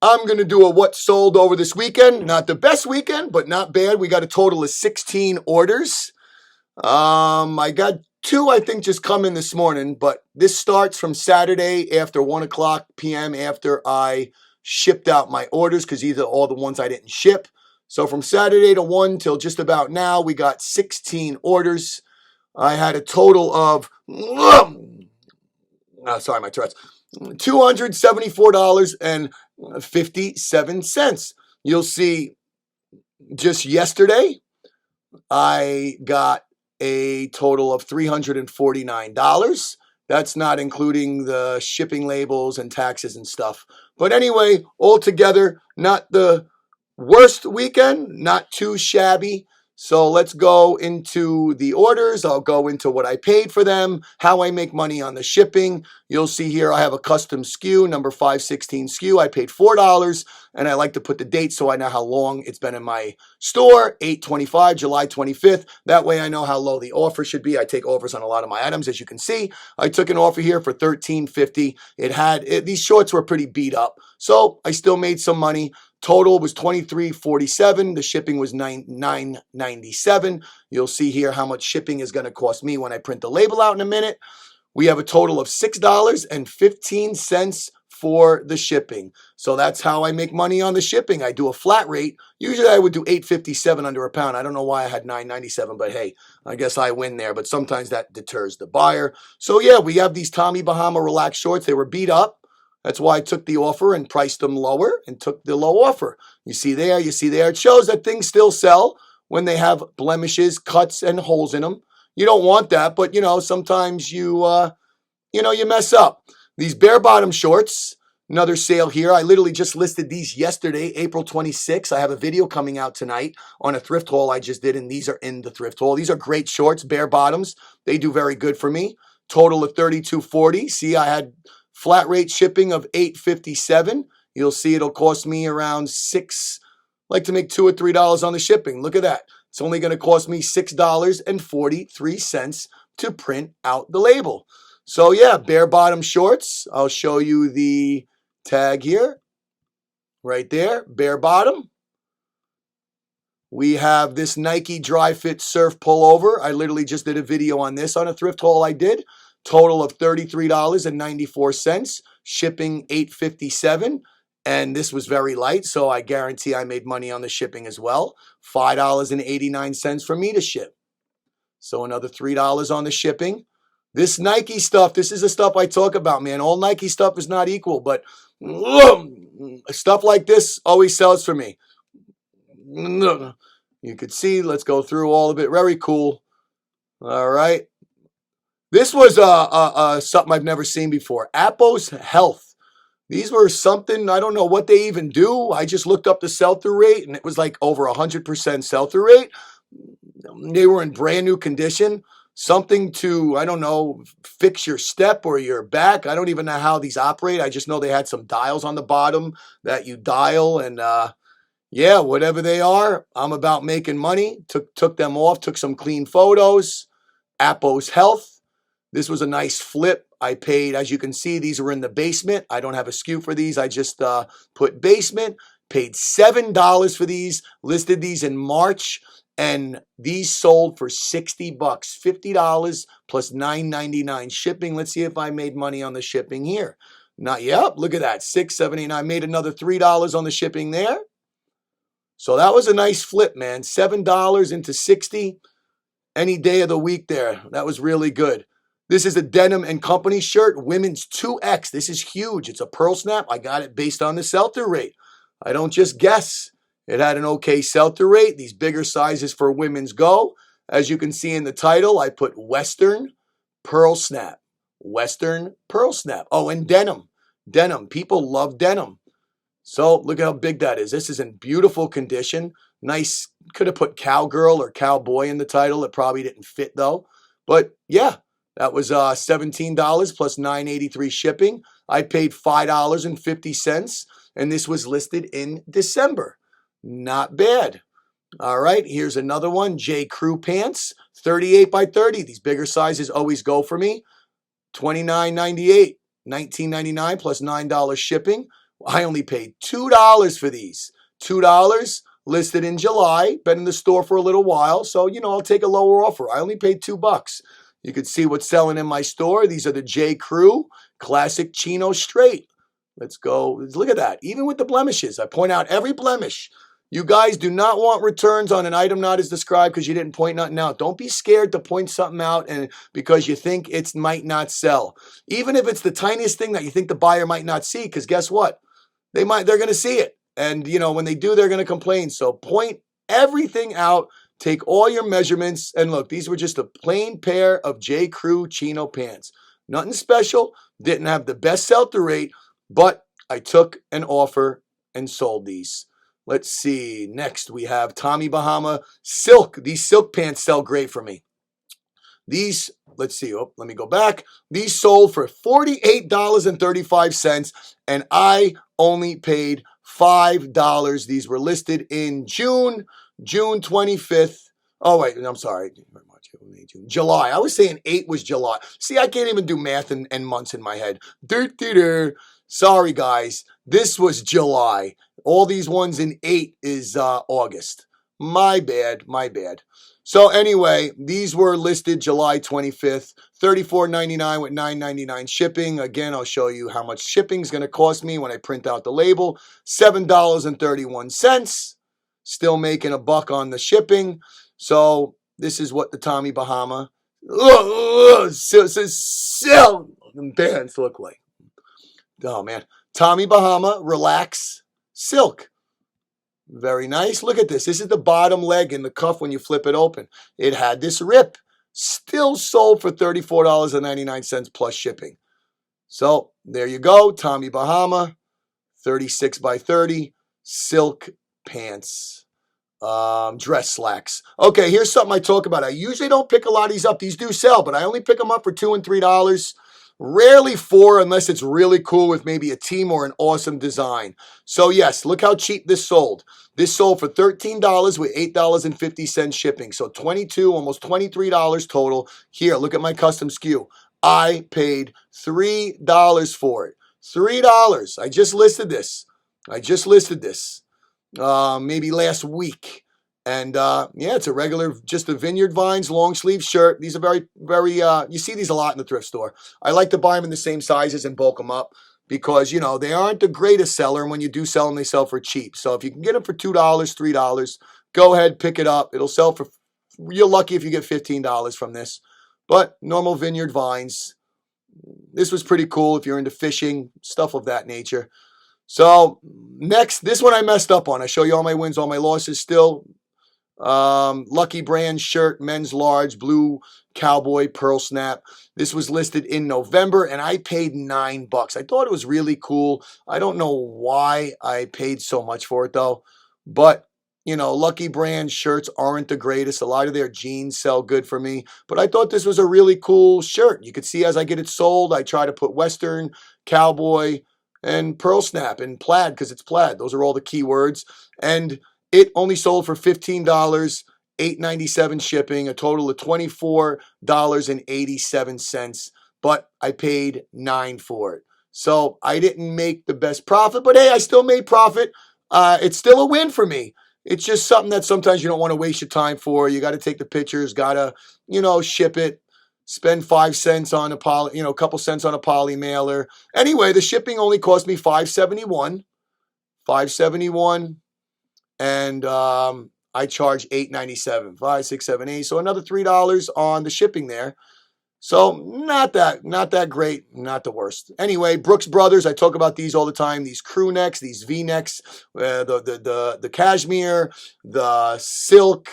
I'm going to do a what sold over this weekend. Not the best weekend, but not bad. We got a total of 16 orders. I got 2, I think, just come in this morning, but this starts from Saturday after 1 o'clock p.m. after I shipped out my orders, because these are all the ones I didn't ship. So from Saturday to 1 till just about now, we got 16 orders. I had a total of, sorry, my Tourette's, $274.57. You'll see just yesterday, I got a total of $349. That's not including the shipping labels and taxes and stuff. But anyway, altogether, not the worst weekend, not too shabby. So let's go into the orders. I'll go into what I paid for them, how I make money on the shipping. You'll see here I have a custom SKU, number 516 SKU. I paid $4, and I like to put the date so I know how long it's been in my store, 8/25, July 25th. That way I know how low the offer should be. I take offers on a lot of my items, as you can see. I took an offer here for $13.50. These shorts were pretty beat up, so I still made some money. Total was $23.47. The shipping was $9.97. You'll see here how much shipping is going to cost me when I print the label out in a minute. We have a total of $6.15 for the shipping. So that's how I make money on the shipping. I do a flat rate. Usually I would do $8.57 under a pound. I don't know why I had $9.97, but hey, I guess I win there. But sometimes that deters the buyer. So yeah, we have these Tommy Bahama relaxed shorts. They were beat up. That's why I took the offer and priced them lower and took the low offer. You see there, you see there. It shows that things still sell when they have blemishes, cuts, and holes in them. You don't want that, but sometimes you mess up. These bare bottom shorts, another sale here. I literally just listed these yesterday, April 26th. I have a video coming out tonight on a thrift haul I just did, and these are in the thrift haul. These are great shorts, bare bottoms. They do very good for me. Total of $32.40. See, I had flat rate shipping of $8.57. You'll see it'll cost me around $6. I like to make $2 or $3 on the shipping. Look at that. It's only going to cost me $6.43 to print out the label. So yeah, bare bottom shorts. I'll show you the tag here. Right there, bare bottom. We have this Nike Dry Fit Surf Pullover. I literally just did a video on this on a thrift haul I did. Total of $33.94, shipping $8.57, and this was very light, so I guarantee I made money on the shipping as well. $5.89 for me to ship. So another $3 on the shipping. This Nike stuff, this is the stuff I talk about, man. All Nike stuff is not equal, but stuff like this always sells for me. You could see, let's go through all of it. Very cool. All right. This was something I've never seen before. Apple's Health. These were something, I don't know what they even do. I just looked up the sell-through rate, and it was like over 100% sell-through rate. They were in brand new condition. Something to, I don't know, fix your step or your back. I don't even know how these operate. I just know they had some dials on the bottom that you dial, and yeah, whatever they are, I'm about making money. Took them off, took some clean photos. Apple's Health. This was a nice flip. I paid, as you can see, these are in the basement. I don't have a SKU for these. I just put basement, paid $7 for these, listed these in March, and these sold for $60, $50 plus $9.99 shipping. Let's see if I made money on the shipping here. Not yet. Look at that, $6, $7, $8, I made another $3 on the shipping there. So that was a nice flip, man. $7 into $60 any day of the week there. That was really good. This is a Denim & Company shirt, women's 2X. This is huge. It's a pearl snap. I got it based on the sell-through rate. I don't just guess. It had an okay sell-through rate. These bigger sizes for women's go. As you can see in the title, I put Western Pearl Snap. Western Pearl Snap. Oh, and denim. Denim. People love denim. So look at how big that is. This is in beautiful condition. Nice. Could have put cowgirl or cowboy in the title. It probably didn't fit though. But yeah. That was $17 plus $9.83 shipping. I paid $5.50, and this was listed in December. Not bad. All right, here's another one. J. Crew pants, 38 by 30. These bigger sizes always go for me. $29.98, $19.99 plus $9 shipping. I only paid $2 for these. $2 listed in July. Been in the store for a little while, so I'll take a lower offer. I only paid $2. You can see what's selling in my store. These are the J. Crew Classic Chino Straight. Let's go. Look at that. Even with the blemishes, I point out every blemish. You guys do not want returns on an item not as described because you didn't point nothing out. Don't be scared to point something out and because you think it might not sell. Even if it's the tiniest thing that you think the buyer might not see, because guess what? They're going to see it. And, when they do, they're going to complain. So point everything out. Take all your measurements. And look, these were just a plain pair of J. Crew chino pants. Nothing special. Didn't have the best sell-through rate, but I took an offer and sold these. Let's see. Next, we have Tommy Bahama silk. These silk pants sell great for me. These, let's see. Oh, let me go back. These sold for $48.35, and I only paid $5. These were listed in June 25th. Oh, wait, I'm sorry. July. I was saying 8 was July. See, I can't even do math and months in my head. Sorry, guys. This was July. All these ones in 8 is August. My bad. So anyway, these were listed July 25th, $34.99 with $9.99 shipping. Again, I'll show you how much shipping is going to cost me when I print out the label. $7.31. Still making a buck on the shipping. So this is what the Tommy Bahama pants look like. Oh, man. Tommy Bahama Relax Silk. Very nice. Look at this. This is the bottom leg in the cuff when you flip it open. It had this rip. Still sold for $34.99 plus shipping. So there you go. Tommy Bahama, 36 by 30 silk pants. Dress slacks. Okay, here's something I talk about. I usually don't pick a lot of these up. These do sell, but I only pick them up for $2 and $3. Rarely $4 unless it's really cool with maybe a team or an awesome design. So yes, look how cheap this sold. This sold for $13 with $8.50 shipping. So $22, almost $23 total. Here, look at my custom SKU. I paid $3 for it. $3. I just listed this. Maybe last week. And it's a regular, just a Vineyard Vines long sleeve shirt. These are very, very, you see these a lot in the thrift store. I like to buy them in the same sizes and bulk them up because, they aren't the greatest seller. And when you do sell them, they sell for cheap. So if you can get them for $2, $3, go ahead, pick it up. It'll sell for, you're lucky if you get $15 from this. But normal Vineyard Vines. This was pretty cool if you're into fishing, stuff of that nature. So next, this one I messed up on. I show you all my wins, all my losses still. Lucky Brand shirt, men's large, blue cowboy pearl snap. This was listed in November and I paid $9. I thought it was really cool. I don't know why I paid so much for it though, but Lucky Brand shirts aren't the greatest. A lot of their jeans sell good for me, but I thought this was a really cool shirt. You could see as I get it sold, I try to put Western, cowboy, and pearl snap and plaid because it's plaid. Those are all the key words. And it only sold for $15, $8.97 shipping, a total of $24.87, but I paid $9 for it. So I didn't make the best profit, but hey, I still made profit. It's still a win for me. It's just something that sometimes you don't want to waste your time for. You got to take the pictures, got to, ship it, spend 5 cents on a poly, a couple cents on a poly mailer. Anyway, the shipping only cost me $5.71. And I charge $8.97, 5, 6, 7, 8. So another $3 on the shipping there. So not that great, not the worst. Anyway, Brooks Brothers, I talk about these all the time. These crew necks, these V-necks, the cashmere, the silk,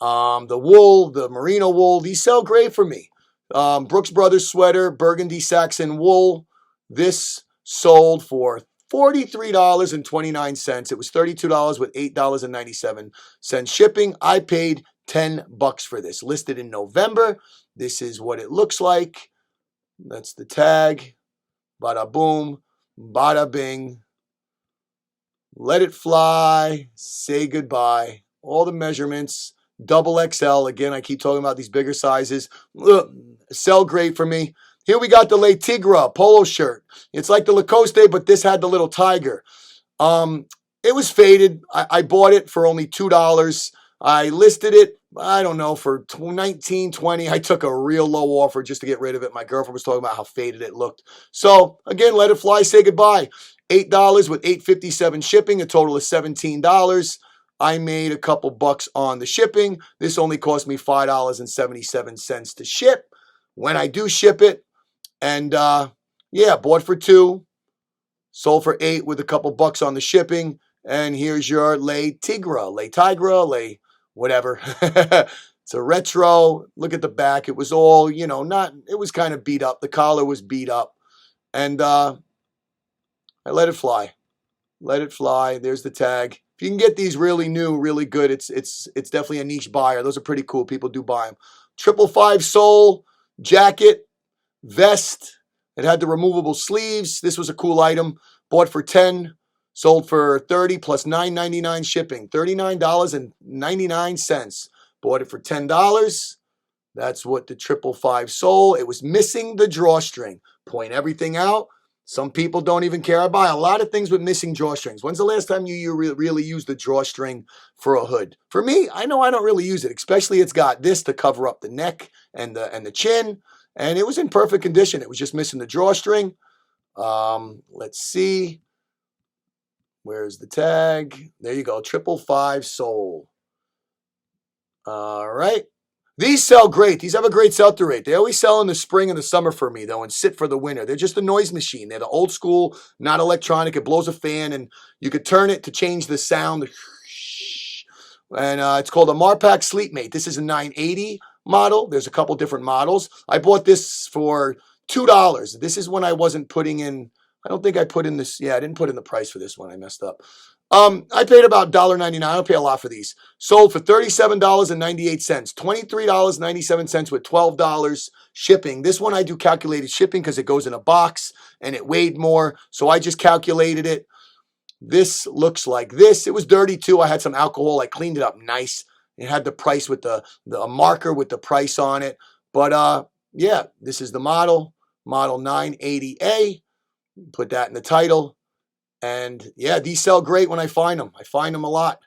the wool, the merino wool. These sell great for me. Brooks Brothers sweater, burgundy Saxon wool. This sold for $43.29. It was $32 with $8.97 shipping. I paid $10 for this. Listed in November. This is what it looks like. That's the tag. Bada boom, bada bing. Let it fly. Say goodbye. All the measurements. Double XL. Again, I keep talking about these bigger sizes. Sell great for me. Here we got the Le Tigre polo shirt. It's like the Lacoste, but this had the little tiger. It was faded. I bought it for only $2. I listed it, I don't know, for $19, $20. I took a real low offer just to get rid of it. My girlfriend was talking about how faded it looked. So again, let it fly, say goodbye. $8 with $8.57 shipping, a total of $17. I made a couple bucks on the shipping. This only cost me $5.77 to ship when I do ship it. And yeah, bought for $2, sold for $8 with a couple bucks on the shipping. And here's your Le Tigre, whatever. It's a retro. Look at the back. It was all, it was kind of beat up. The collar was beat up. And I let it fly. Let it fly. There's the tag. If you can get these really new, really good, it's definitely a niche buyer. Those are pretty cool. People do buy them. 555 sole, jacket, vest. It had the removable sleeves. This was a cool item. Bought for $10, sold for $30 plus $9.99 shipping. $39.99. Bought it for $10. That's what the 555 sole. It was missing the drawstring. Point everything out. Some people don't even care. I buy a lot of things with missing drawstrings. When's the last time you really used the drawstring for a hood? For me, I know I don't really use it, especially it's got this to cover up the neck and the chin. And it was in perfect condition. It was just missing the drawstring. Let's see. Where's the tag? There you go. 555 sole. All right. These sell great. These have a great sell-through rate. They always sell in the spring and the summer for me, though, and sit for the winter. They're just a noise machine. They're the old school, not electronic. It blows a fan, and you could turn it to change the sound. And it's called a Marpac Sleepmate. This is a 980 model. There's a couple different models. I bought this for $2. This is when I wasn't putting in, I don't think I put in this. Yeah, I didn't put in the price for this one. I messed up. I paid about $1.99. I don't pay a lot for these. Sold for $37.98. $23.97 with $12 shipping. This one I do calculated shipping because it goes in a box and it weighed more. So I just calculated it. This looks like this. It was dirty too. I had some alcohol. I cleaned it up nice. It had the price with the marker with the price on it. But yeah, this is the model 980A. Put that in the title. And yeah, these sell great when I find them. I find them a lot.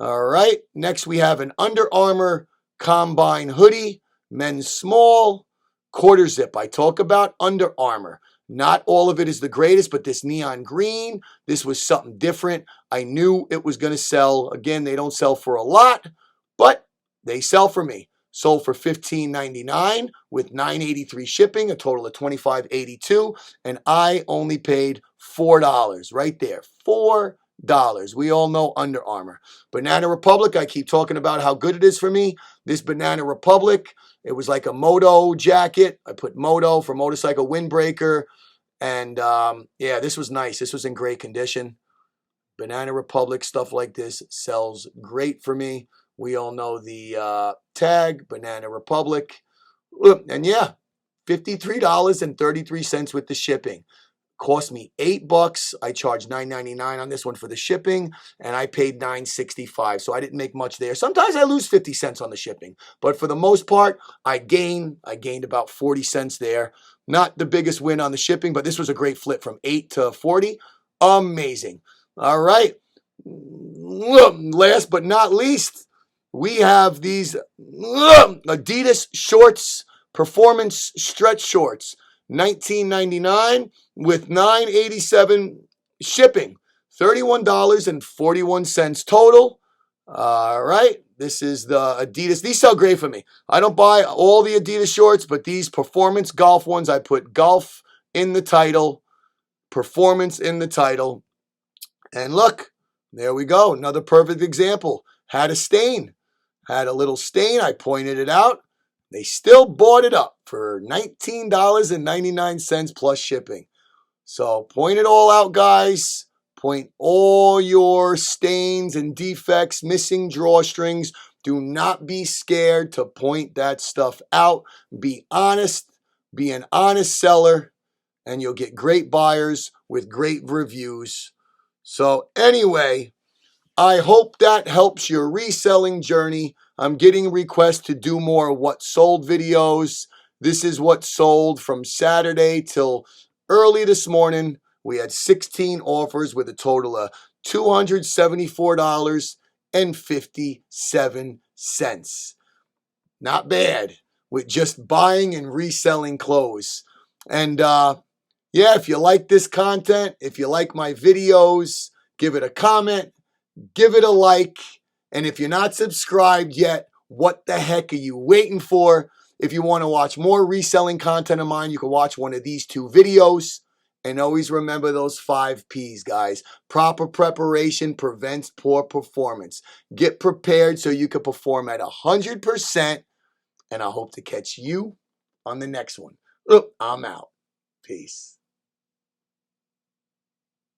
All right. Next, we have an Under Armour Combine hoodie, men's small, quarter zip. I talk about Under Armour. Not all of it is the greatest, but this neon green, this was something different. I knew it was going to sell. Again, they don't sell for a lot, but they sell for me. Sold for $15.99 with $9.83 shipping, a total of $25.82, and I only paid $4 right there. $4. We all know Under Armour. Banana Republic, I keep talking about how good it is for me. This Banana Republic, it was like a moto jacket. I put moto for motorcycle windbreaker. And yeah, this was nice. This was in great condition. Banana Republic, stuff like this sells great for me. We all know the tag, Banana Republic. And yeah, $53.33 with the shipping. Cost me $8. I charged $9.99 on this one for the shipping, and I paid $9.65. So I didn't make much there. Sometimes I lose 50 cents on the shipping, but for the most part, I gained about 40 cents there. Not the biggest win on the shipping, but this was a great flip from 8 to 40. Amazing. All right. Last but not least, we have these Adidas shorts, performance stretch shorts, $19.99 with $9.87 shipping, $31.41 total. All right, this is the Adidas. These sell great for me. I don't buy all the Adidas shorts, but these performance golf ones, I put golf in the title, performance in the title. And look, there we go. Another perfect example. Had a stain. Had a little stain. I pointed it out. They still bought it up for $19.99 plus shipping. So point it all out, guys. Point all your stains and defects, missing drawstrings. Do not be scared to point that stuff out. Be honest. Be an honest seller. And you'll get great buyers with great reviews. So anyway, I hope that helps your reselling journey. I'm getting requests to do more what sold videos. This is what sold from Saturday till early this morning. We had 16 offers with a total of $274.57. Not bad with just buying and reselling clothes. And yeah, if you like this content, if you like my videos, give it a comment, give it a like. And if you're not subscribed yet, what the heck are you waiting for? If you want to watch more reselling content of mine, you can watch one of these 2 videos. And always remember those 5 P's, guys. Proper preparation prevents poor performance. Get prepared so you can perform at 100%. And I hope to catch you on the next one. I'm out. Peace.